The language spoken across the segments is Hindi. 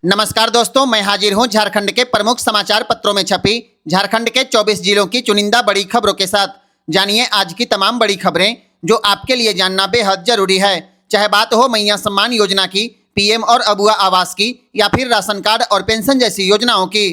नमस्कार दोस्तों, मैं हाजिर हूं झारखंड के प्रमुख समाचार पत्रों में छपी झारखंड के 24 जिलों की चुनिंदा बड़ी खबरों के साथ। जानिए आज की तमाम बड़ी खबरें जो आपके लिए जानना बेहद जरूरी है। चाहे बात हो मैया सम्मान योजना की, पीएम और अबुआ आवास की, या फिर राशन कार्ड और पेंशन जैसी योजनाओं की।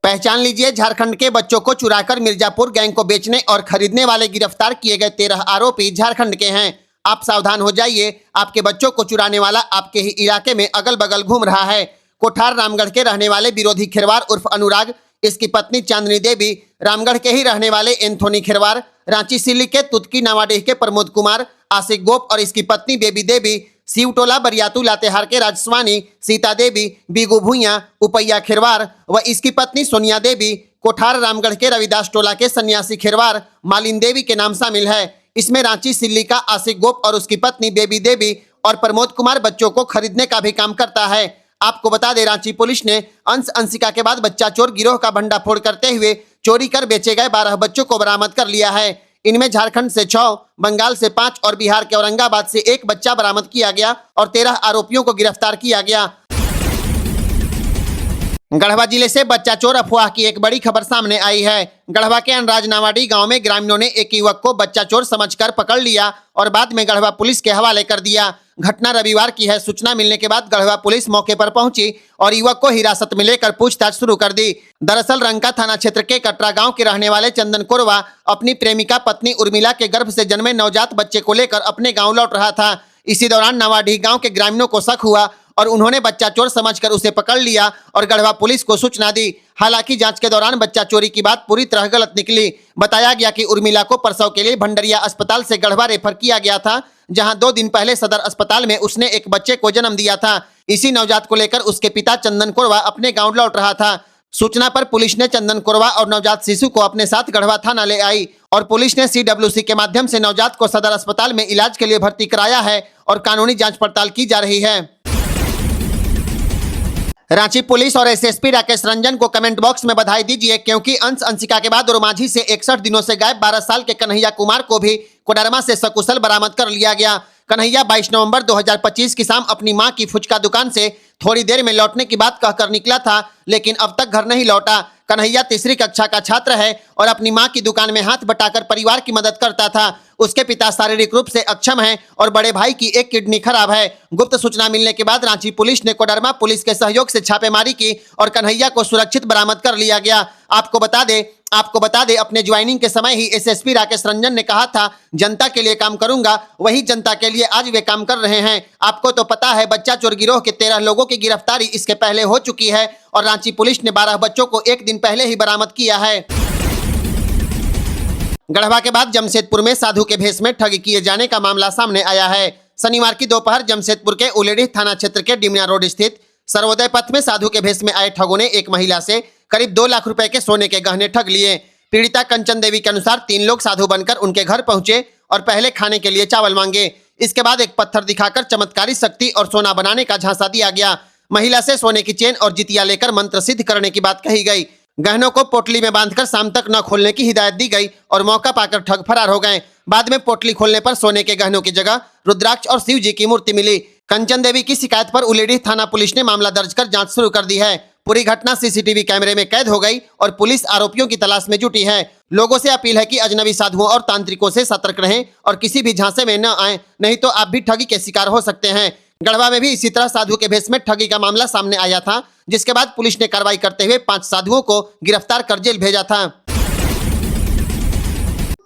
पहचान लीजिए, झारखंड के बच्चों को चुराकर मिर्जापुर गैंग को बेचने और खरीदने वाले गिरफ्तार किए गए 13 आरोपी झारखंड के हैं। आप सावधान हो जाइए, आपके बच्चों को चुराने वाला आपके ही इलाके में अगल बगल घूम रहा है। कोठार रामगढ़ के रहने वाले विरोधी खिरवार उर्फ अनुराग, इसकी पत्नी चांदनी देवी, रामगढ़ के ही रहने वाले एंथोनी खिरवार, रांची सिल्ली के तुतकी नवाडीह के प्रमोद कुमार, आशिक गोप और इसकी पत्नी बेबी देवी, शिवटोला बरियातू लातेहार के राजस्वानी, सीता देवी, बीगू भुइया, उपैया खिरवार व इसकी पत्नी सोनिया देवी, कोठार रामगढ़ के रविदास टोला के सन्यासी खिरवार मालिन देवी के नाम शामिल है। इसमें रांची सिल्ली का आशिक गोप और उसकी पत्नी बेबी देवी और प्रमोद कुमार बच्चों को खरीदने का भी काम करता है। आपको बता दें, रांची पुलिस ने अंश अंशिका के बाद बच्चा चोर गिरोह का भंडाफोड़ करते हुए चोरी कर बेचे गए 12 बच्चों को बरामद कर लिया है। इनमें झारखंड से 6, बंगाल से 5 और बिहार के औरंगाबाद से 1 बच्चा बरामद किया गया और 13 आरोपियों को गिरफ्तार किया गया। गढ़वा जिले से बच्चा चोर अफवाह की एक बड़ी खबर सामने आई है। गढ़वा के अनराज नावाडी गांव में ग्रामीणों ने एक युवक को बच्चा चोर समझकर पकड़ लिया और बाद में गढ़वा पुलिस के हवाले कर दिया। घटना रविवार की है। सूचना मिलने के बाद गढ़वा पुलिस मौके पर पहुंची और युवक को हिरासत में लेकर पूछताछ शुरू कर दी। दरअसल रंका थाना क्षेत्र के कटरा गांव के रहने वाले चंदन कोरवा अपनी प्रेमिका पत्नी उर्मिला के गर्भ से जन्मे नवजात बच्चे को लेकर अपने गाँव लौट रहा था। इसी दौरान नवाडीह गांव के ग्रामीणों को शक हुआ और उन्होंने बच्चा चोर समझकर उसे पकड़ लिया और गढ़वा पुलिस को सूचना दी। हालांकि जांच के दौरान बच्चा चोरी की बात पूरी तरह गलत निकली। बताया गया कि उर्मिला को प्रसव के लिए भंडरिया अस्पताल से गढ़वा रेफर किया गया था, जहां 2 दिन पहले सदर अस्पताल में उसने एक बच्चे को जन्म दिया था। इसी नवजात को लेकर उसके पिता चंदन कोरवा अपने गाँव लौट रहा था। सूचना पर पुलिस ने चंदन कोरवा और नवजात शिशु को अपने साथ गढ़वा थाना ले आई और पुलिस ने CWC के माध्यम से नवजात को सदर अस्पताल में इलाज के लिए भर्ती कराया है और कानूनी जांच पड़ताल की जा रही है। रांची पुलिस और एसएसपी राकेश रंजन को कमेंट बॉक्स में बधाई दीजिए, क्योंकि अंश अंशिका के बाद ओरमांझी से 61 दिनों से गायब 12 साल के कन्हैया कुमार को भी कोडरमा से सकुशल बरामद कर लिया गया। कन्हैया 22 नवंबर 2025 की शाम अपनी मां की फुचका दुकान से थोड़ी देर में लौटने की बात कहकर निकला था, लेकिन अब तक घर नहीं लौटा। कन्हैया तीसरी कक्षा का छात्र है और अपनी मां की दुकान में हाथ बटाकर परिवार की मदद करता था। उसके पिता शारीरिक रूप से अक्षम हैं और बड़े भाई की एक किडनी खराब है। गुप्त सूचना मिलने के बाद रांची पुलिस ने कोडरमा पुलिस के सहयोग से छापेमारी की और कन्हैया को सुरक्षित बरामद कर लिया गया। आपको बता दे अपने ज्वाइनिंग के समय ही एसएसपी राकेश रंजन ने कहा था, जनता के लिए काम करूंगा। वही जनता के लिए आज वे काम कर रहे हैं। आपको तो पता है, बच्चा चोर गिरोह के 13 लोगों की गिरफ्तारी इसके पहले हो चुकी है और रांची पुलिस ने 12 बच्चों को 1 दिन पहले ही बरामद किया है। गढ़वा के बाद जमशेदपुर में साधु के भेष में ठगी किए जाने का मामला सामने आया है। शनिवार की दोपहर जमशेदपुर के उलेडीह थाना क्षेत्र के डिमना रोड स्थित सर्वोदय पथ में साधु के भेष में आए ठगों ने एक महिला से करीब 2 लाख रुपए के सोने के गहने ठग लिए। पीड़िता कंचन देवी के अनुसार 3 लोग साधु बनकर उनके घर पहुंचे और पहले खाने के लिए चावल मांगे। इसके बाद एक पत्थर दिखाकर चमत्कारी शक्ति और सोना बनाने का झांसा दिया गया। महिला से सोने की चेन और जितिया लेकर मंत्र सिद्ध करने की बात कही गई। गहनों को पोटली में बांधकर शाम तक न खोलने की हिदायत दी गई और मौका पाकर ठग फरार हो गए। बाद में पोटली खोलने पर सोने के गहनों की जगह रुद्राक्ष और शिव जी की मूर्ति मिली। कंचन देवी की शिकायत पर उलेडीह थाना पुलिस ने मामला दर्ज कर जांच शुरू कर दी है। पूरी घटना सीसीटीवी कैमरे में कैद हो गई और पुलिस आरोपियों की तलाश में जुटी है। लोगों से अपील है कि अजनबी साधुओं और तांत्रिकों से सतर्क रहें और किसी भी झांसे में न आए, नहीं तो आप भी ठगी के शिकार हो सकते हैं। गढ़वा में भी इसी तरह साधु के भेष में ठगी का मामला सामने आया था, जिसके बाद पुलिस ने कार्रवाई करते हुए 5 साधुओं को गिरफ्तार कर जेल भेजा था।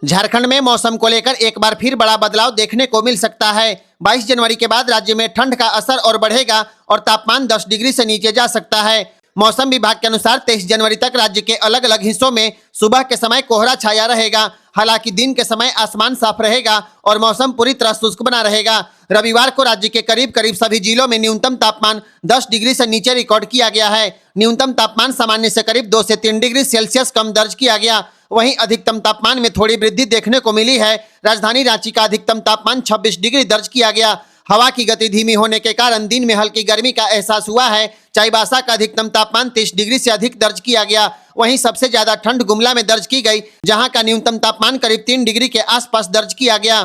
झारखंड में मौसम को लेकर एक बार फिर बड़ा बदलाव देखने को मिल सकता है। 22 जनवरी के बाद राज्य में ठंड का असर और बढ़ेगा और तापमान 10 डिग्री से नीचे जा सकता है। मौसम विभाग के अनुसार 23 जनवरी तक राज्य के अलग अलग हिस्सों में सुबह के समय कोहरा छाया रहेगा। हालांकि दिन के समय आसमान साफ रहेगा और मौसम पूरी तरह शुष्क बना रहेगा। रविवार को राज्य के करीब करीब सभी जिलों में न्यूनतम तापमान 10 डिग्री से नीचे रिकॉर्ड किया गया है। न्यूनतम तापमान सामान्य से करीब 2 से 3 डिग्री सेल्सियस कम दर्ज किया गया। वहीं अधिकतम तापमान में थोड़ी वृद्धि देखने को मिली है। राजधानी रांची का अधिकतम तापमान 26 डिग्री दर्ज किया गया। हवा की गति धीमी होने के कारण दिन में हल्की गर्मी का एहसास हुआ है। चाईबासा का अधिकतम तापमान 30 डिग्री से अधिक दर्ज किया गया। वहीं सबसे ज्यादा ठंड गुमला में दर्ज की गई, जहां का न्यूनतम तापमान करीब 3 डिग्री के आसपास दर्ज किया गया।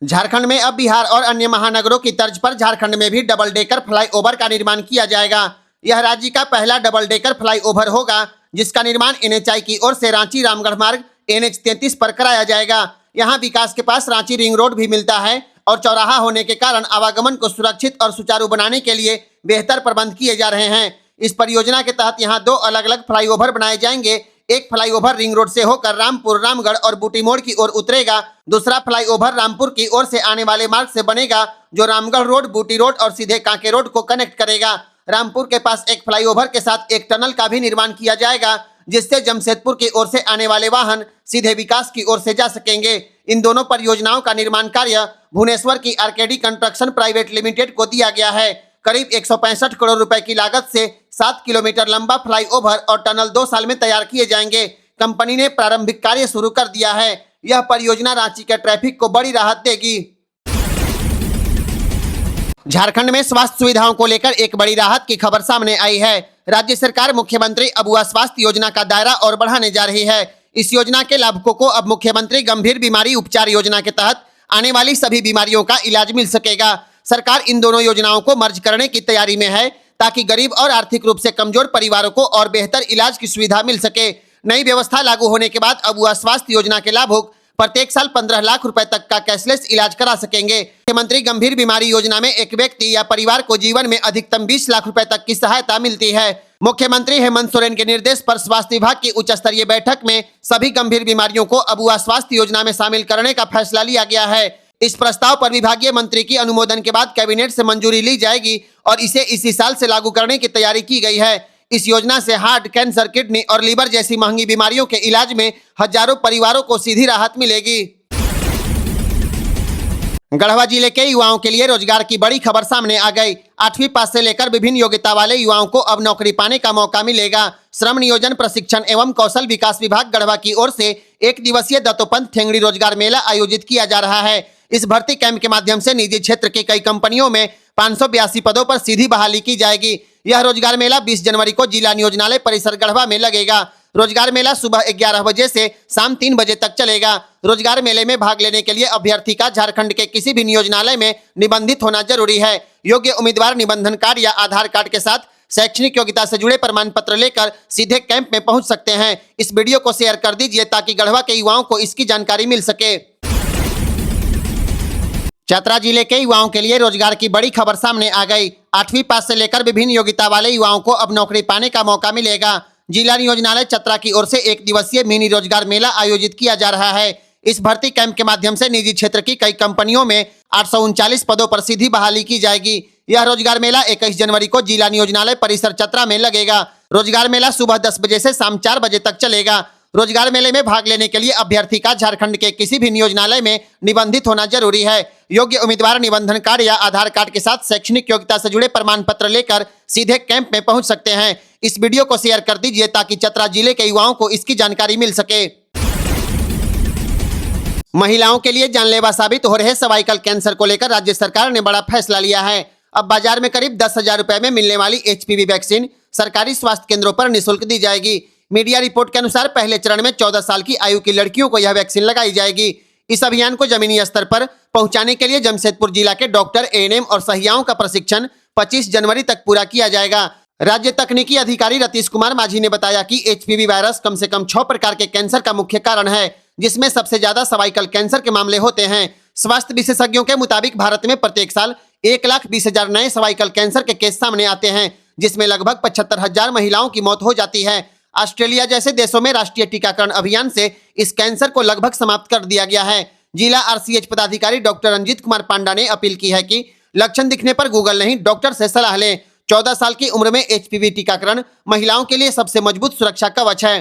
झारखंड में अब बिहार और अन्य महानगरों की तर्ज पर झारखंड में भी डबल डेकर फ्लाईओवर का निर्माण किया जाएगा। यह राज्य का पहला डबल डेकर फ्लाईओवर होगा, जिसका निर्माण NHAI की ओर से रांची रामगढ़ मार्ग NH-33 पर कराया जाएगा। यहाँ विकास के पास रांची रिंग रोड भी मिलता है और चौराहा होने के कारण आवागमन को सुरक्षित और सुचारू बनाने के लिए बेहतर प्रबंध किए जा रहे हैं। इस परियोजना के तहत यहाँ 2 अलग अलग फ्लाईओवर बनाए जाएंगे। एक फ्लाईओवर रिंग रोड से होकर रामपुर, रामगढ़ और बूटी मोड़ की ओर उतरेगा। दूसरा फ्लाईओवर रामपुर की ओर से आने वाले मार्ग से बनेगा, जो रामगढ़ रोड, बूटी रोड और सीधे कांके रोड को कनेक्ट करेगा। रामपुर के पास एक फ्लाईओवर के साथ एक टनल का भी निर्माण किया जाएगा, जिससे जमशेदपुर की ओर से आने वाले वाहन सीधे विकास की ओर से जा सकेंगे। इन दोनों परियोजनाओं का निर्माण कार्य भुवनेश्वर की आरकेडी कंस्ट्रक्शन प्राइवेट लिमिटेड को दिया गया है। करीब 165 करोड़ रुपए की लागत से 7 किलोमीटर लंबा फ्लाईओवर और टनल 2 साल में तैयार किए जाएंगे। कंपनी ने प्रारंभिक कार्य शुरू कर दिया है। यह परियोजना रांची के ट्रैफिक को बड़ी राहत देगी। झारखंड में स्वास्थ्य सुविधाओं को लेकर एक बड़ी राहत की खबर सामने आई है। राज्य सरकार मुख्यमंत्री अबुआ स्वास्थ्य योजना का दायरा और बढ़ाने जा रही है। इस योजना के लाभुकों को अब मुख्यमंत्री गंभीर बीमारी उपचार योजना के तहत आने वाली सभी बीमारियों का इलाज मिल सकेगा। सरकार इन दोनों योजनाओं को मर्ज करने की तैयारी में है, ताकि गरीब और आर्थिक रूप से कमजोर परिवारों को और बेहतर इलाज की सुविधा मिल सके। नई व्यवस्था लागू होने के बाद अबुआ स्वास्थ्य योजना के लाभुक प्रत्येक साल 15 लाख रुपए तक का कैशलेस इलाज करा सकेंगे। मुख्यमंत्री गंभीर बीमारी योजना में एक व्यक्ति या परिवार को जीवन में अधिकतम 20 लाख रुपए तक की सहायता मिलती है। मुख्यमंत्री हेमंत सोरेन के निर्देश पर स्वास्थ्य विभाग की उच्च स्तरीय बैठक में सभी गंभीर बीमारियों को अबुआ स्वास्थ्य योजना में शामिल करने का फैसला लिया गया है। इस प्रस्ताव पर विभागीय मंत्री की अनुमोदन के बाद कैबिनेट से मंजूरी ली जाएगी और इसे इसी साल से लागू करने की तैयारी की गई है। इस योजना से हार्ट, कैंसर, किडनी और लीवर जैसी महंगी बीमारियों के इलाज में हजारों परिवारों को सीधी राहत मिलेगी। गढ़वा जिले के युवाओं के लिए रोजगार की बड़ी खबर सामने आ गई। 8वीं पास से लेकर विभिन्न योग्यता वाले युवाओं को अब नौकरी पाने का मौका मिलेगा। श्रम नियोजन प्रशिक्षण एवं कौशल विकास विभाग गढ़वा की ओर से 1 दिवसीय दत्तोपंत ठेंगड़ी रोजगार मेला आयोजित किया जा रहा है। इस भर्ती कैंप के माध्यम से निजी क्षेत्र की कई कंपनियों में 582 पदों पर सीधी बहाली की जाएगी। यह रोजगार मेला 20 जनवरी को जिला नियोजनालय परिसर गढ़वा में लगेगा। रोजगार मेला सुबह 11 बजे से शाम 3 बजे तक चलेगा। रोजगार मेले में भाग लेने के लिए अभ्यर्थी का झारखंड के किसी भी नियोजनालय में निबंधित होना जरूरी है। योग्य उम्मीदवार निबंधन कार्ड या आधार कार्ड के साथ शैक्षणिक योग्यता से जुड़े प्रमाण पत्र लेकर सीधे कैंप में पहुंच सकते हैं। इस वीडियो को शेयर कर दीजिए ताकि गढ़वा के युवाओं को इसकी जानकारी मिल सके। चतरा जिले के युवाओं के लिए रोजगार की बड़ी खबर सामने आ गई। 8वीं पास से लेकर विभिन्न योग्यता वाले युवाओं को अब नौकरी पाने का मौका मिलेगा। जिला नियोजनालय चतरा की ओर से 1 दिवसीय मिनी रोजगार मेला आयोजित किया जा रहा है। इस भर्ती कैंप के माध्यम से निजी क्षेत्र की कई कंपनियों में 839 पदों पर सीधी बहाली की जाएगी। यह रोजगार मेला 21 जनवरी को जिला नियोजनालय परिसर चतरा में लगेगा। रोजगार मेला सुबह 10 बजे से शाम 4 बजे तक चलेगा। रोजगार मेले में भाग लेने के लिए अभ्यर्थी का झारखंड के किसी भी नियोजनालय में निबंधित होना जरूरी है। योग्य उम्मीदवार निबंधन कार्ड या आधार कार्ड के साथ शैक्षणिक योग्यता से जुड़े प्रमाण पत्र लेकर सीधे कैंप में पहुंच सकते हैं। इस वीडियो को शेयर कर दीजिए ताकि चतरा जिले के युवाओं को इसकी जानकारी मिल सके। महिलाओं के लिए जानलेवा साबित हो रहे सर्वाइकल कैंसर को लेकर राज्य सरकार ने बड़ा फैसला लिया है। अब बाजार में करीब 10,000 रुपए में मिलने वाली HPV वैक्सीन सरकारी स्वास्थ्य केंद्रों पर निःशुल्क दी जाएगी। मीडिया रिपोर्ट के अनुसार पहले चरण में 14 साल की आयु की लड़कियों को यह वैक्सीन लगाई जाएगी। इस अभियान को जमीनी स्तर पर पहुंचाने के लिए जमशेदपुर जिला के डॉक्टर, ANM और सहियाओं का प्रशिक्षण 25 जनवरी तक पूरा किया जाएगा। राज्य तकनीकी अधिकारी रतीश कुमार माझी ने बताया कि HPV वायरस कम से कम 6 प्रकार के कैंसर का मुख्य कारण है, जिसमें सबसे ज्यादा सर्वाइकल कैंसर के मामले होते हैं। स्वास्थ्य विशेषज्ञों के मुताबिक भारत में प्रत्येक साल 1,20,000 नए सर्वाइकल कैंसर के केस सामने आते हैं, जिसमें लगभग 75,000 महिलाओं की मौत हो जाती है। ऑस्ट्रेलिया जैसे देशों में राष्ट्रीय टीकाकरण अभियान से इस कैंसर को लगभग समाप्त कर दिया गया है। जिला RCH पदाधिकारी डॉक्टर रंजीत कुमार पांडा ने अपील की है कि लक्षण दिखने पर गूगल नहीं, डॉक्टर से सलाह लें। 14 साल की उम्र में HPV टीकाकरण महिलाओं के लिए सबसे मजबूत सुरक्षा कवच है।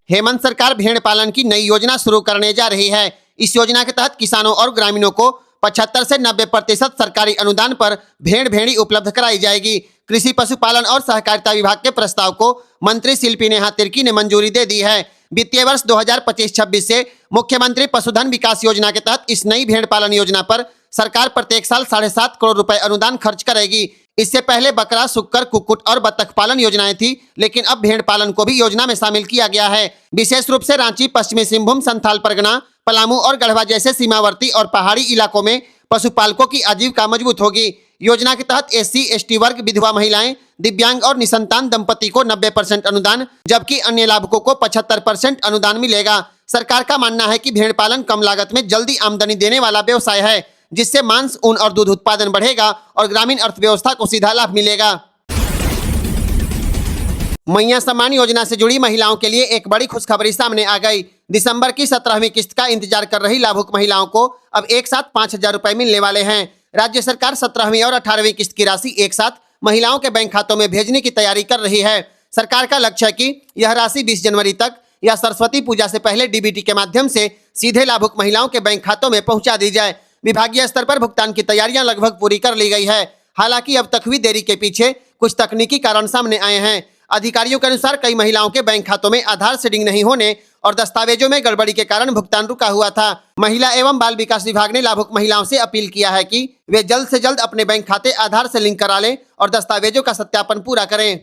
हेमंत सरकार भेड़ पालन की नई योजना शुरू करने जा रही है। इस योजना के तहत किसानों और ग्रामीणों को 75 से 90% सरकारी अनुदान पर भेड़ी उपलब्ध कराई जाएगी। कृषि पशुपालन और सहकारिता विभाग के प्रस्ताव को मंत्री शिल्पी नेहा तिर्की ने मंजूरी दे दी है। वित्तीय वर्ष 2025-26 से मुख्यमंत्री पशुधन विकास योजना के तहत इस नई भेड़ पालन योजना पर सरकार प्रत्येक साल 7.5 करोड़ रुपए अनुदान खर्च करेगी। इससे पहले बकरा, सुक्कर, कुक्कुट और बत्तख पालन योजनाएं थी, लेकिन अब भेड़ पालन को भी योजना में शामिल किया गया है। विशेष रूप से रांची, पश्चिमी सिंहभूम, संथाल परगना, पलामू और गढ़वा जैसे सीमावर्ती और पहाड़ी इलाकों में पशुपालकों की आजीविका मजबूत होगी। योजना के तहत SC ST वर्ग, विधवा महिलाएं, दिव्यांग और निसंतान दंपति को 90% अनुदान, जबकि अन्य लाभुकों को 75% अनुदान मिलेगा। सरकार का मानना है कि भेड़ पालन कम लागत में जल्दी आमदनी देने वाला व्यवसाय है, जिससे मांस, ऊन और दूध उत्पादन बढ़ेगा और ग्रामीण अर्थव्यवस्था को सीधा लाभ मिलेगा। मैया सम्मान योजना से जुड़ी महिलाओं के लिए एक बड़ी खुशखबरी सामने आ गई। दिसंबर की 17वीं किस्त का इंतजार कर रही लाभुक महिलाओं को अब एक साथ 5,000 रुपए मिलने वाले हैं। राज्य सरकार 17वीं और 18वीं किस्त की राशि एक साथ महिलाओं के बैंक खातों में भेजने की तैयारी कर रही है। सरकार का लक्ष्य है कि यह राशि 20 जनवरी तक या सरस्वती पूजा से पहले DBT के माध्यम से सीधे लाभुक महिलाओं के बैंक खातों में पहुंचा दी जाए। विभागीय स्तर पर भुगतान की तैयारियां लगभग पूरी कर ली गई है। हालांकि अब तक हुई देरी के पीछे कुछ तकनीकी कारण सामने आए हैं। अधिकारियों के अनुसार कई महिलाओं के बैंक खातों में आधार सीडिंग नहीं होने और दस्तावेजों में गड़बड़ी के कारण भुगतान रुका हुआ था। महिला एवं बाल विकास विभाग ने लाभुक महिलाओं से अपील किया है कि वे जल्द से जल्द अपने बैंक खाते आधार से लिंक करा लें और दस्तावेजों का सत्यापन पूरा करें।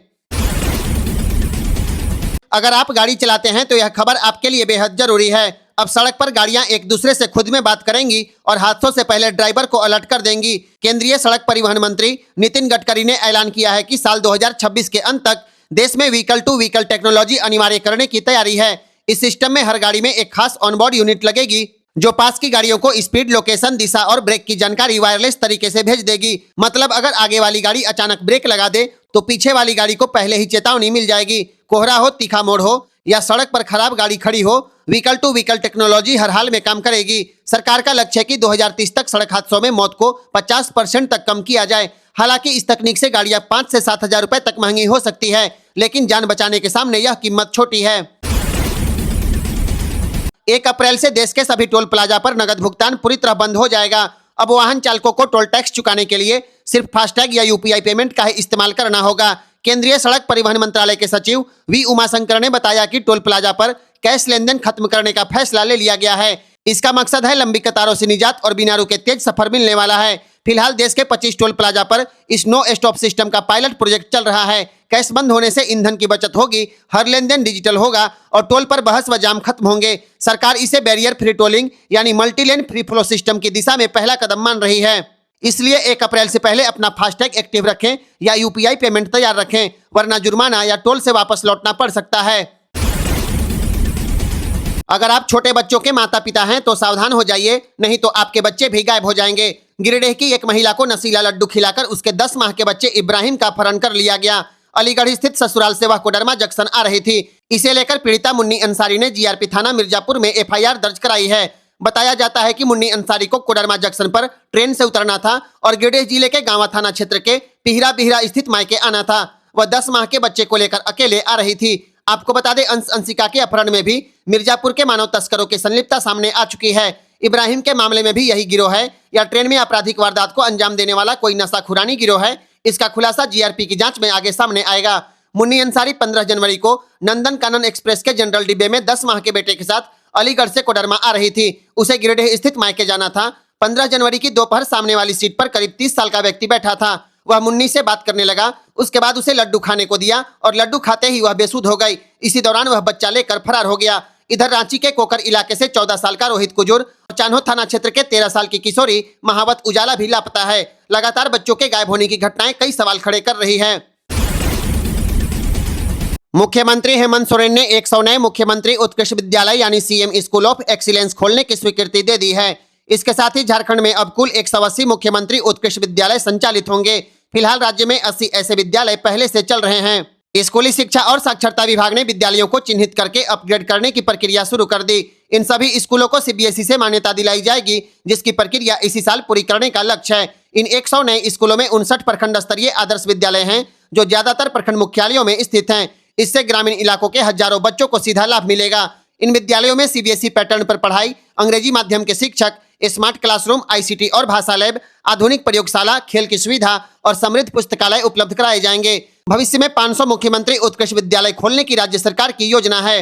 अगर आप गाड़ी चलाते हैं तो यह खबर आपके लिए बेहद जरूरी है। अब सड़क पर गाड़ियां एक दूसरे से खुद में बात करेंगी और हादसों से पहले ड्राइवर को अलर्ट कर देंगी। केंद्रीय सड़क परिवहन मंत्री नितिन गडकरी ने ऐलान किया है कि साल 2026 के अंत तक देश में व्हीकल टू व्हीकल टेक्नोलॉजी अनिवार्य करने की तैयारी है। इस सिस्टम में हर गाड़ी में एक खास ऑनबोर्ड यूनिट लगेगी जो पास की गाड़ियों को स्पीड, लोकेशन, दिशा और ब्रेक की जानकारी वायरलेस तरीके से भेज देगी। मतलब अगर आगे वाली गाड़ी अचानक ब्रेक लगा दे तो पीछे वाली गाड़ी को पहले ही चेतावनी मिल जाएगी। कोहरा हो, तीखा मोड़ हो या सड़क पर खराब गाड़ी खड़ी हो, व्हीकल टू व्हीकल टेक्नोलॉजी हर हाल में काम करेगी। सरकार का लक्ष्य है कि 2030 तक सड़क हादसों में मौत को 50% तक कम किया जाए। हालांकि इस तकनीक से गाड़ियां 5 से 7,000 रुपए तक महंगी हो सकती है, लेकिन जान बचाने के सामने यह कीमत छोटी है। 1 अप्रैल से देश के सभी टोल प्लाजा पर नगद भुगतान पूरी तरह बंद हो जाएगा। अब वाहन चालकों को टोल टैक्स चुकाने के लिए सिर्फ फास्टैग या UPI पेमेंट का ही इस्तेमाल करना होगा। केंद्रीय सड़क परिवहन मंत्रालय के सचिव V उमाशंकर ने बताया कि टोल प्लाजा पर कैश लेन देन खत्म करने का फैसला ले लिया गया है। इसका मकसद है लंबी कतारों से निजात और बिना रुके तेज सफर मिलने वाला है। फिलहाल देश के 25 टोल प्लाजा पर इस नो स्टॉप सिस्टम का पायलट प्रोजेक्ट चल रहा है। कैश बंद होने से ईंधन की बचत होगी, हर लेन देन डिजिटल होगा और टोल पर बहस व जाम खत्म होंगे। सरकार इसे बैरियर फ्री टोलिंग यानी multi lane free flow system की दिशा में पहला कदम मान रही है। इसलिए 1 अप्रैल से पहले अपना फास्टैग एक्टिव रखें या UPI पेमेंट तैयार रखें, वरना जुर्माना या टोल से वापस लौटना पड़ सकता है। अगर आप छोटे बच्चों के माता पिता हैं तो सावधान हो जाइए, नहीं तो आपके बच्चे भी गायब हो जाएंगे। गिरिडीह की एक महिला को नशीला लड्डू खिलाकर उसके 10 माह के बच्चे इब्राहिम का अपहरण कर लिया गया। अलीगढ़ स्थित ससुराल से वह कोडरमा जंक्शन आ रही थी। इसे लेकर पीड़िता मुन्नी अंसारी ने GRP थाना मिर्जापुर में FIR दर्ज कराई है। बताया जाता है कि मुन्नी अंसारी को कोडरमा जंक्शन पर ट्रेन से उतरना था और गिरिडीह जिले के गांवा थाना क्षेत्र के पिहरा बिहरा स्थित मायके आना था। वह 10 माह के बच्चे को लेकर अकेले आ रही थी। आपको बता दें, अंशिका के अपहरण में भी मिर्जापुर के मानव तस्करों की संलिप्तता सामने आ चुकी है। इब्राहिम के मामले में भी यही गिरोह है या ट्रेन में आपराधिक वारदात को अंजाम देने वाला कोई नशाखुरानी गिरोह है। इसका खुलासा GRP की जांच में आगे सामने आएगा। मुन्नी अंसारी 15 जनवरी को नंदन कानन एक्सप्रेस के जनरल डिब्बे में 10 माह के बेटे के साथ अलीगढ़ से कोडरमा आ रही थी। उसे गिरिडीह स्थित मायके जाना था। 15 जनवरी की दोपहर सामने वाली सीट पर करीब 30 साल का व्यक्ति बैठा था। वह मुन्नी से बात करने लगा। उसके बाद उसे लड्डू खाने को दिया और लड्डू खाते ही वह बेसुध हो गई। इसी दौरान वह बच्चा लेकर फरार हो गया। इधर रांची के कोकर इलाके से 14 साल का रोहित कुजूर और चान्हो थाना क्षेत्र के 13 साल की किशोरी महावत उजाला भी लापता है। लगातार बच्चों के गायब होने की घटनाएं कई सवाल खड़े कर रही है। मुख्यमंत्री हेमंत सोरेन ने 100 नए मुख्यमंत्री उत्कृष्ट विद्यालय यानी CM स्कूल ऑफ एक्सीलेंस खोलने की स्वीकृति दे दी है। इसके साथ ही झारखंड में अब कुल 180 मुख्यमंत्री उत्कृष्ट विद्यालय संचालित होंगे। फिलहाल राज्य में 80 ऐसे विद्यालय पहले से चल रहे हैं। स्कूली शिक्षा और साक्षरता विभाग ने विद्यालयों को चिन्हित करके अपग्रेड करने की प्रक्रिया शुरू कर दी। इन सभी स्कूलों को CBSE से मान्यता दिलाई जाएगी, जिसकी प्रक्रिया इसी साल पूरी करने का लक्ष्य है। इन 100 नए स्कूलों में 59 प्रखंड स्तरीय आदर्श विद्यालय हैं, जो ज्यादातर प्रखंड मुख्यालयों में स्थित हैं। इससे ग्रामीण इलाकों के हजारों बच्चों को सीधा लाभ मिलेगा। इन विद्यालयों में CBSE पैटर्न पर पढ़ाई, अंग्रेजी माध्यम के शिक्षक, स्मार्ट क्लासरूम, ICT और भाषा लैब, आधुनिक प्रयोगशाला, खेल की सुविधा और समृद्ध पुस्तकालय उपलब्ध कराए जाएंगे। भविष्य में 500 मुख्यमंत्री उत्कृष्ट विद्यालय खोलने की राज्य सरकार की योजना है।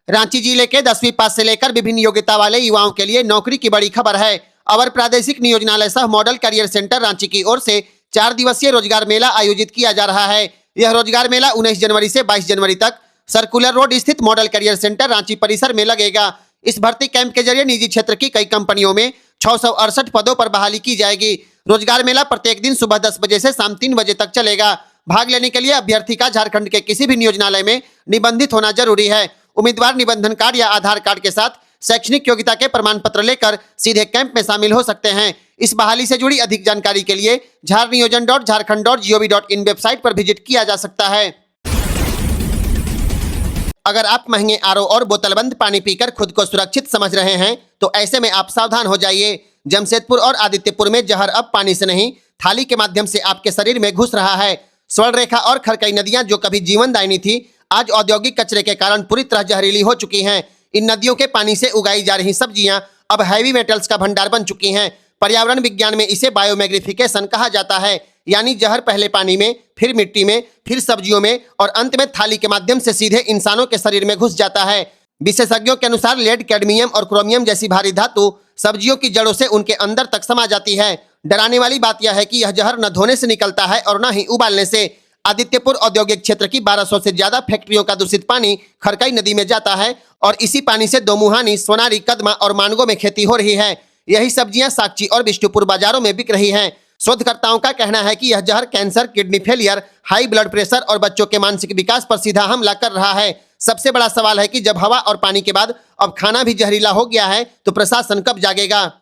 रांची जिले के 10वीं पास से लेकर विभिन्न योग्यता वाले युवाओं के लिए नौकरी की बड़ी खबर है। अवर प्रादेशिक नियोजनालय सह मॉडल करियर सेंटर रांची की ओर से 4 दिवसीय रोजगार मेला आयोजित किया जा रहा है। यह रोजगार मेला 19 जनवरी से 22 जनवरी तक सर्कुलर रोड स्थित मॉडल करियर सेंटर रांची परिसर में लगेगा। इस भर्ती कैंप के जरिए निजी क्षेत्र की कई कंपनियों में 668 पदों पर बहाली की जाएगी। रोजगार मेला प्रत्येक दिन सुबह 10 बजे से शाम 3 बजे तक चलेगा। भाग लेने के लिए अभ्यर्थी का झारखंड के किसी भी नियोजनालय में निबंधित होना जरूरी है। उम्मीदवार निबंधन कार्ड या आधार कार्ड के साथ शैक्षणिक योग्यता के प्रमाण पत्र लेकर सीधे कैंप में शामिल हो सकते हैं। इस बहाली से जुड़ी अधिक जानकारी के लिए झारनियोजन.झारखंड.gov.in वेबसाइट पर विजिट किया जा सकता है। अगर आप महंगे आरओ और बोतलबंद पानी पीकर खुद को सुरक्षित समझ रहे हैं तो ऐसे में आप सावधान हो जाइए। जमशेदपुर और आदित्यपुर में जहर अब पानी से नहीं थाली के माध्यम से आपके शरीर में घुस रहा है। स्वर्ण रेखा और खरकई नदियां जो कभी जीवनदायिनी थी, आज औद्योगिक कचरे के कारण पूरी तरह जहरीली हो चुकी हैं। इन नदियों के पानी से उगाई जा रही सब्जियां अब हैवी मेटल्स का भंडार बन चुकी हैं। पर्यावरण विज्ञान में इसे बायोमैग्निफिकेशन कहा जाता है, यानी जहर पहले पानी में, फिर मिट्टी में, फिर सब्जियों में और अंत में थाली के माध्यम से सीधे इंसानों के शरीर में घुस जाता है। विशेषज्ञों के अनुसार लेड, कैडमियम और क्रोमियम जैसी भारी धातु सब्जियों की जड़ों से उनके अंदर तक समा जाती है। डराने वाली बात यह है कि यह जहर न धोने से निकलता है और न ही उबालने से। आदित्यपुर औद्योगिक क्षेत्र की 1200 से ज्यादा फैक्ट्रियों का दूषित पानी खरकई नदी में जाता है और इसी पानी से दोमुहानी, सोनारी, कदमा और मानगो में खेती हो रही है। यही सब्जियां साकची और बिष्टुपुर बाजारों में बिक रही हैं। शोधकर्ताओं का कहना है कि यह जहर cancer, kidney failure, high blood pressure और बच्चों के मानसिक विकास पर सीधा हमला कर रहा है। सबसे बड़ा सवाल है कि जब हवा और पानी के बाद अब खाना भी जहरीला हो गया है तो प्रशासन कब जागेगा।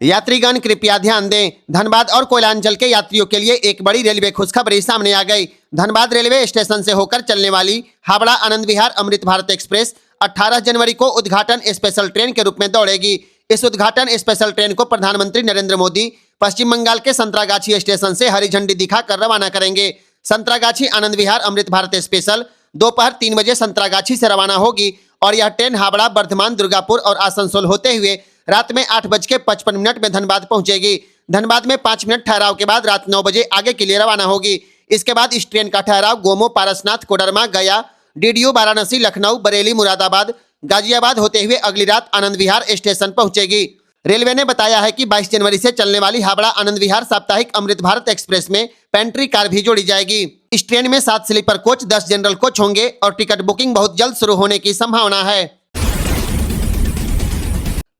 यात्रीगण कृपया ध्यान दें, धनबाद और कोयलांचल के यात्रियों के लिए एक बड़ी रेलवे खुशखबरी सामने आ गई। धनबाद रेलवे स्टेशन से होकर चलने वाली हावड़ा आनंद विहार अमृत भारत एक्सप्रेस 18 जनवरी को उद्घाटन स्पेशल ट्रेन के रूप में दौड़ेगी। इस उद्घाटन स्पेशल ट्रेन को प्रधानमंत्री नरेंद्र मोदी पश्चिम बंगाल के संतरागाछी स्टेशन से हरी झंडी दिखाकर रवाना करेंगे। संतरागाछी आनंद विहार अमृत भारत स्पेशल दोपहर 3 बजे संतरागाछी से रवाना होगी और यह ट्रेन हावड़ा, बर्धमान, दुर्गापुर और आसनसोल होते हुए रात में 8:55 में धनबाद पहुंचेगी। धनबाद में 5 मिनट ठहराव के बाद रात 9 बजे आगे के लिए रवाना होगी। इसके बाद इस ट्रेन का ठहराव गोमो, पारसनाथ, कोडरमा, गया, डीडीयू, वाराणसी, लखनऊ, बरेली, मुरादाबाद, गाजियाबाद होते हुए अगली रात आनंद विहार स्टेशन पहुंचेगी। रेलवे ने बताया है कि 22 जनवरी से चलने वाली हावड़ा आनंद विहार साप्ताहिक अमृत भारत एक्सप्रेस में पेंट्री कार भी जोड़ी जाएगी। इस ट्रेन में 7 स्लीपर कोच, 10 जनरल कोच होंगे और टिकट बुकिंग बहुत जल्द शुरू होने की संभावना है।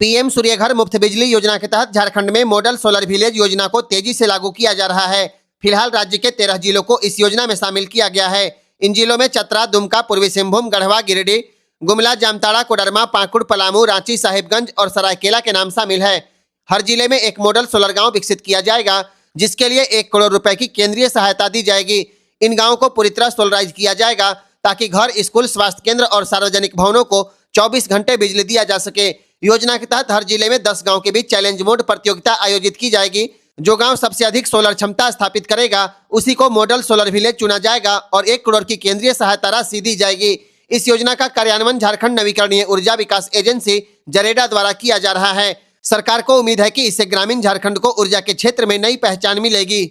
पीएम सूर्यघर मुफ्त बिजली योजना के तहत झारखंड में मॉडल सोलर विलेज योजना को तेजी से लागू किया जा रहा है। फिलहाल राज्य के 13 जिलों को इस योजना में शामिल किया गया है। इन जिलों में चतरा, दुमका, पूर्वी सिंहभूम, गढ़वा, गिरिडीह, गुमला, जामताड़ा, कोडरमा, पाकुड़, पलामू, रांची, साहिबगंज और सरायकेला के नाम शामिल है। हर जिले में एक मॉडल सोलर गांव विकसित किया जाएगा, जिसके लिए 1 करोड़ रुपए की केंद्रीय सहायता दी जाएगी। इन गांवों को पूरी तरह सोलराइज किया जाएगा ताकि घर, स्कूल, स्वास्थ्य केंद्र और सार्वजनिक भवनों को 24 घंटे बिजली दिया जा सके। योजना के तहत हर जिले में 10 गांव के बीच चैलेंज मोड प्रतियोगिता आयोजित की जाएगी। जो गांव सबसे अधिक सोलर क्षमता स्थापित करेगा उसी को मॉडल सोलर विलेज चुना जाएगा और 1 करोड़ की केंद्रीय सहायता राशि दी जाएगी। इस योजना का कार्यान्वयन झारखंड नवीकरणीय ऊर्जा विकास एजेंसी जरेडा द्वारा किया जा रहा है। सरकार को उम्मीद है कि इससे ग्रामीण झारखंड को ऊर्जा के क्षेत्र में नई पहचान मिलेगी।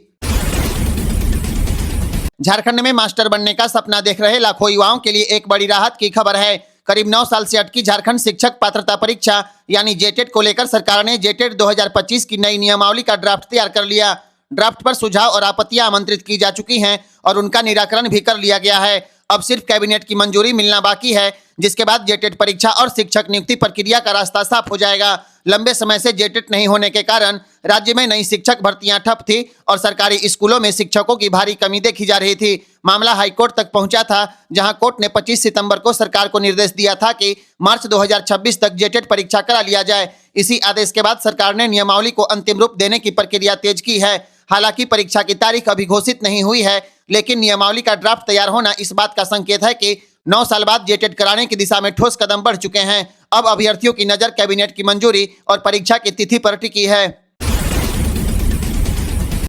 झारखंड में मास्टर बनने का सपना देख रहे लाखों युवाओं के लिए एक बड़ी राहत की खबर है। करीब 9 साल से अटकी झारखंड शिक्षक पात्रता परीक्षा यानी जेटेट को लेकर सरकार ने जेटेट 2025 की नई नियमावली का ड्राफ्ट तैयार कर लिया। ड्राफ्ट पर सुझाव और आपत्तियां आमंत्रित की जा चुकी हैं और उनका निराकरण भी कर लिया गया है। अब सिर्फ कैबिनेट की मंजूरी मिलना बाकी है, जिसके बाद जेटेट परीक्षा और शिक्षक नियुक्ति प्रक्रिया का रास्ता साफ हो जाएगा। लंबे समय से जेटेट नहीं होने के कारण राज्य में नई शिक्षक भर्तियां ठप थी और सरकारी स्कूलों में शिक्षकों की भारी कमी देखी जा रही थी। मामला हाईकोर्ट तक पहुंचा था, जहां कोर्ट ने 25 सितंबर को सरकार को निर्देश दिया था कि मार्च 2026 तक जेटेट परीक्षा करा लिया जाए। इसी आदेश के बाद सरकार ने नियमावली को अंतिम रूप देने की प्रक्रिया तेज की है। हालांकि परीक्षा की तारीख अभी घोषित नहीं हुई है, लेकिन नियमावली का ड्राफ्ट तैयार होना इस बात का संकेत है कि 9 साल बाद जेटेट कराने की दिशा में ठोस कदम बढ़ चुके हैं। अब अभ्यर्थियों की नजर कैबिनेट की मंजूरी और परीक्षा की तिथि पर टिकी है।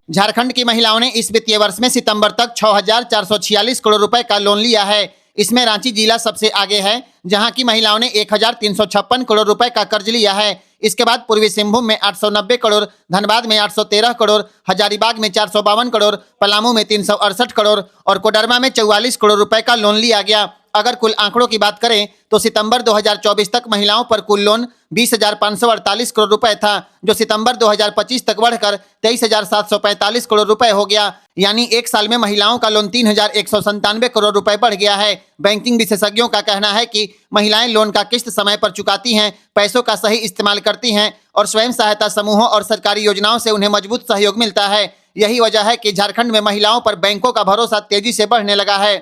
झारखंड की महिलाओं ने इस वित्तीय वर्ष में सितंबर तक 6,446 करोड़ रुपए का लोन लिया है। इसमें रांची जिला सबसे आगे है, जहां की महिलाओं ने 1,356 करोड़ रुपए का कर्ज लिया है। इसके बाद पूर्वी सिंहभूम में 890 करोड़, धनबाद में 813 करोड़, हजारीबाग में 452 करोड़, पलामू में 368 करोड़ और कोडरमा में 44 करोड़ रुपए का लोन लिया गया। अगर कुल आंकड़ों की बात करें तो सितंबर 2024 तक महिलाओं पर कुल लोन 20,548 करोड़ रुपए था, जो सितंबर 2025 तक बढ़कर 23,745 करोड़ रुपए हो गया। यानी एक साल में महिलाओं का लोन 3,197 करोड़ रुपए बढ़ गया है। बैंकिंग विशेषज्ञों का कहना है कि महिलाएं लोन का किस्त समय पर चुकाती हैं, पैसों का सही इस्तेमाल करती हैं और स्वयं सहायता समूहों और सरकारी योजनाओं से उन्हें मजबूत सहयोग मिलता है। यही वजह है कि झारखंड में महिलाओं पर बैंकों का भरोसा तेजी से बढ़ने लगा है।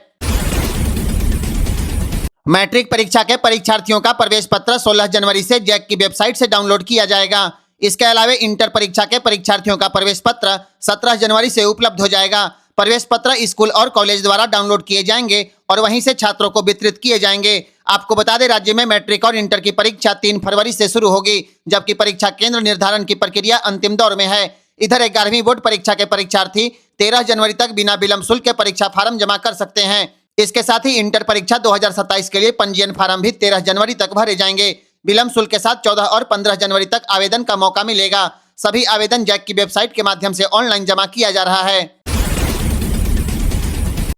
मैट्रिक परीक्षा के परीक्षार्थियों का प्रवेश पत्र 16 जनवरी से जैक की वेबसाइट से डाउनलोड किया जाएगा। इसके अलावा इंटर परीक्षा के परीक्षार्थियों का प्रवेश पत्र 17 जनवरी से उपलब्ध हो जाएगा। प्रवेश पत्र स्कूल और कॉलेज द्वारा डाउनलोड किए जाएंगे और वहीं से छात्रों को वितरित किए जाएंगे। आपको बता दें, राज्य में मैट्रिक और इंटर की परीक्षा 3 फरवरी से शुरू होगी, जबकि परीक्षा केंद्र निर्धारण की प्रक्रिया अंतिम दौर में है। इधर 11वीं बोर्ड परीक्षा के परीक्षार्थी 13 जनवरी तक बिना विलंब शुल्क के परीक्षा फार्म जमा कर सकते हैं। इसके साथ ही इंटर परीक्षा 2027 के लिए पंजीयन फार्म भी 13 जनवरी तक भरे जाएंगे। विलंब शुल्क के साथ 14 और 15 जनवरी तक आवेदन का मौका मिलेगा। सभी आवेदन जैक की वेबसाइट के माध्यम से ऑनलाइन जमा किया जा रहा है।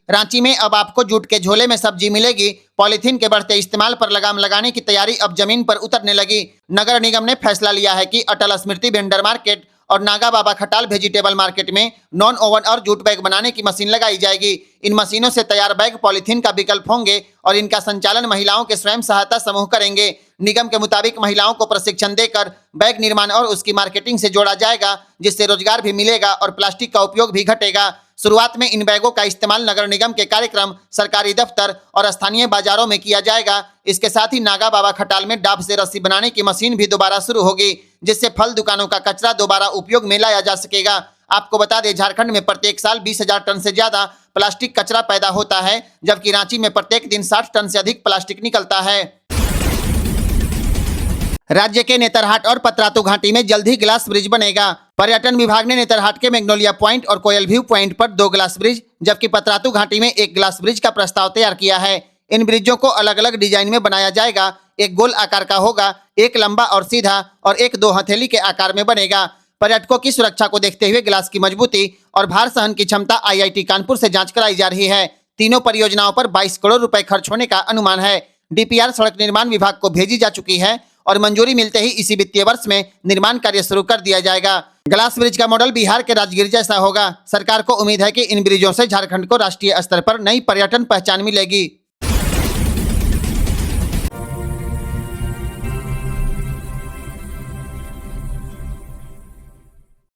रांची में अब आपको जूट के झोले में सब्जी मिलेगी। पॉलीथीन के बढ़ते इस्तेमाल पर लगाम लगाने की तैयारी अब जमीन पर उतरने लगी। नगर निगम ने फैसला लिया है कि अटल स्मृति वेंडर मार्केट और नागा बाबा खटाल वेजिटेबल मार्केट में नॉन ओवन और जूट बैग बनाने की मशीन लगाई जाएगी। इन मशीनों से तैयार बैग पॉलीथीन का विकल्प होंगे और इनका संचालन महिलाओं के स्वयं सहायता समूह करेंगे। निगम के मुताबिक महिलाओं को प्रशिक्षण देकर बैग निर्माण और उसकी मार्केटिंग से जोड़ा जाएगा, जिससे रोजगार भी मिलेगा और प्लास्टिक का उपयोग भी घटेगा। शुरुआत में इन बैगों का इस्तेमाल नगर निगम के कार्यक्रम, सरकारी दफ्तर और स्थानीय बाजारों में किया जाएगा। इसके साथ ही नागा बाबा खटाल में डाब से रस्सी बनाने की मशीन भी दोबारा शुरू होगी, जिससे फल दुकानों का कचरा दोबारा उपयोग में लाया जा सकेगा। आपको बता दें, झारखंड में प्रत्येक साल 20,000 टन से ज्यादा प्लास्टिक कचरा पैदा होता है, जबकि रांची में प्रत्येक दिन 60 टन से अधिक प्लास्टिक निकलता है। राज्य के नेतरहाट और पतरातू घाटी में जल्द ही ग्लास ब्रिज बनेगा। पर्यटन विभाग ने नेतरहाट के मैग्नोलिया पॉइंट और कोयल व्यू पॉइंट पर 2 ग्लास ब्रिज, जबकि पतरातू घाटी में 1 ग्लास ब्रिज का प्रस्ताव तैयार किया है। इन ब्रिजों को अलग अलग डिजाइन में बनाया जाएगा। एक गोल आकार का होगा, एक लंबा और सीधा और एक 2 हथेली के आकार में बनेगा। पर्यटकों की सुरक्षा को देखते हुए ग्लास की मजबूती और भार सहन की क्षमता IIT कानपुर से जांच कराई जा रही है। तीनों परियोजनाओं पर 22 करोड़ रुपए खर्च होने का अनुमान है। DPR सड़क निर्माण विभाग को भेजी जा चुकी है और मंजूरी मिलते ही इसी वित्तीय वर्ष में निर्माण कार्य शुरू कर दिया जाएगा। ग्लास ब्रिज का मॉडल बिहार के राजगीर जैसा होगा। सरकार को उम्मीद है कि इन ब्रिजों से झारखंड को राष्ट्रीय स्तर पर नई पर्यटन पहचान मिलेगी।